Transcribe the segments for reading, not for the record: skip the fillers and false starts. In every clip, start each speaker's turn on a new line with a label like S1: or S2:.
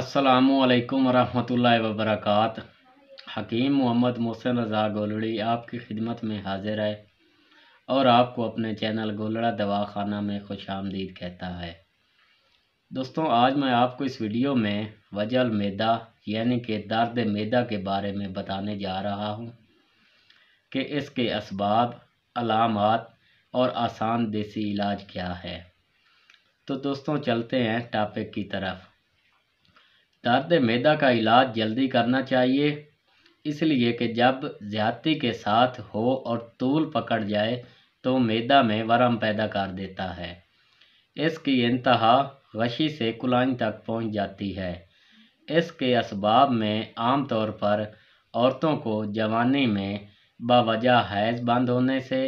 S1: अस्सलामुअलैकुम वरहमतुल्लाहि वबरकात। हकीम मोहम्मद मोहसिन रज़ा गोलड़ी आपकी खिदमत में हाजिर है और आपको अपने चैनल गोलड़ा दवाखाना में खुशामदीद कहता है। दोस्तों, आज मैं आपको इस वीडियो में वजल मैदा यानी कि दर्द मैदा के बारे में बताने जा रहा हूँ कि इसके असबाब, अलामात और आसान देसी इलाज क्या है। तो दोस्तों, चलते हैं टॉपिक की तरफ। दर्द मैदा का इलाज जल्दी करना चाहिए, इसलिए कि जब ज़्यादती के साथ हो और तूल पकड़ जाए तो मैदा में वरम पैदा कर देता है। इसकी इंतहा गशी से कुलाइन तक पहुंच जाती है। इसके असबाब में आम तौर पर औरतों को जवानी में बावजह हैज़ बंद होने से,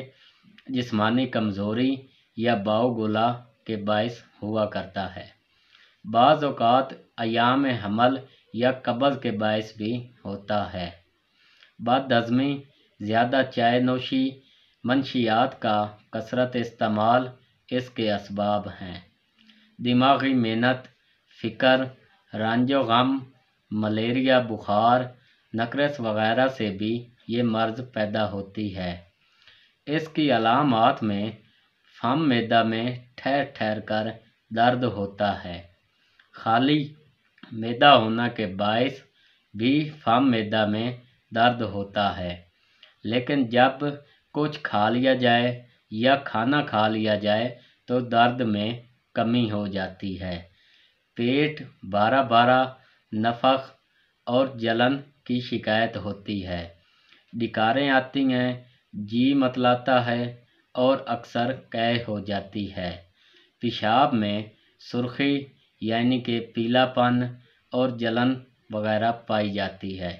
S1: जिस्मानी कमज़ोरी या बाउगोला के बायस हुआ करता है। बाज़ औक़ात अयाम हमल या कब्ज़ के बायस भी होता है। बदहज़मी, ज़्यादा चाय नोशी, मंशियात का कसरत इस्तेमाल इसके असबाब हैं। दिमागी मेहनत, फ़िक्र, रंजो गम, मलेरिया, बुखार, नकरस वगैरह से भी ये मर्ज़ पैदा होती है। इसकी अलामात में फम मैदा में ठहर ठहर कर दर्द होता है। खाली मैदा होना के बायस भी फम मैदा में दर्द होता है, लेकिन जब कुछ खा लिया जाए या खाना खा लिया जाए तो दर्द में कमी हो जाती है। पेट बारा बारा, नफख और जलन की शिकायत होती है। डिकारें आती हैं, जी मतलाता है और अक्सर कै हो जाती है। पेशाब में सुर्खी यानी कि पीलापन और जलन वगैरह पाई जाती है।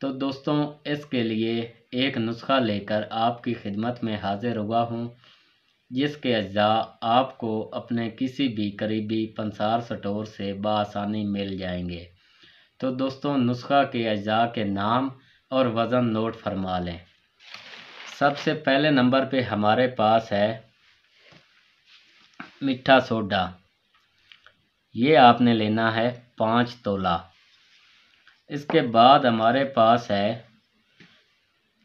S1: तो दोस्तों, इसके लिए एक नुस्खा लेकर आपकी खिदमत में हाजिर हुआ हूँ, जिसके अज्जा आपको अपने किसी भी करीबी पंसार स्टोर से बआसानी मिल जाएंगे। तो दोस्तों, नुस्खा के अज्जा के नाम और वज़न नोट फरमा लें। सबसे पहले नंबर पे हमारे पास है मीठा सोडा। ये आपने लेना है 5 तोला। इसके बाद हमारे पास है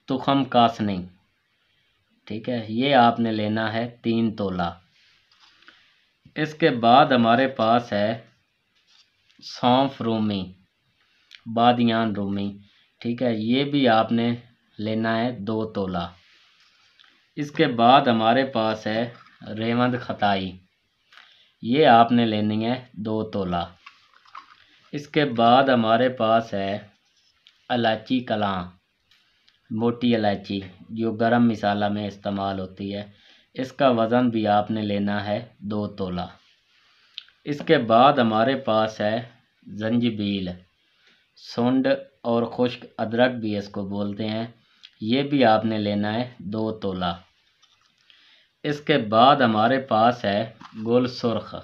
S1: तुखम कासनी, ठीक है, ये आपने लेना है 3 तोला। इसके बाद हमारे पास है सौंफ रूमी, बादियान रूमी, ठीक है, ये भी आपने लेना है 2 तोला। इसके बाद हमारे पास है रेवंद खताई, ये आपने लेनी है 2 तोला। इसके बाद हमारे पास है इलायची कलां, मोटी इलायची जो गरम मसाला में इस्तेमाल होती है, इसका वज़न भी आपने लेना है 2 तोला। इसके बाद हमारे पास है जंजीबील, सुंड और खुश्क अदरक भी इसको बोलते हैं, ये भी आपने लेना है 2 तोला। इसके बाद हमारे पास है गुल सुर्ख,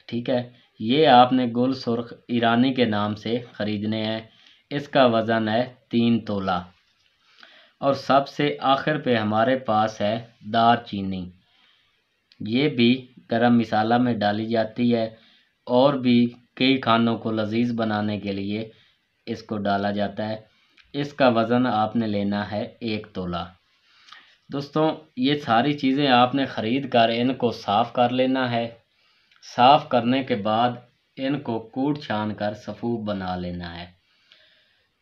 S1: ठीक है, ये आपने गुल सुर्ख ईरानी के नाम से ख़रीदने हैं। इसका वज़न है 3 तोला। और सबसे आखिर पे हमारे पास है दार चीनी, ये भी गरम मसाला में डाली जाती है और भी कई खानों को लजीज बनाने के लिए इसको डाला जाता है। इसका वज़न आपने लेना है 1 तोला। दोस्तों, ये सारी चीज़ें आपने ख़रीद कर इनको साफ़ कर लेना है। साफ़ करने के बाद इनको कूट छान कर सफ़ूफ बना लेना है।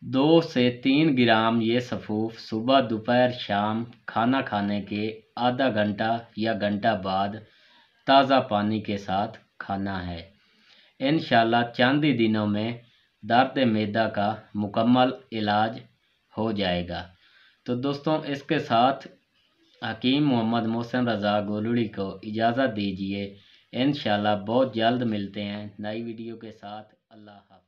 S1: 2 से 3 ग्राम ये सफ़ूफ सुबह, दोपहर, शाम खाना खाने के आधा घंटा या घंटा बाद ताज़ा पानी के साथ खाना है। इंशाल्लाह चंद ही दिनों में दर्द मैदा का मुकम्मल इलाज हो जाएगा। तो दोस्तों, इसके साथ हकीम मोहम्मद मोहसिन रज़ा गोलड़ी को इजाज़त दीजिए। इंशाल्लाह बहुत जल्द मिलते हैं नई वीडियो के साथ। अल्लाह हाफ़िज़।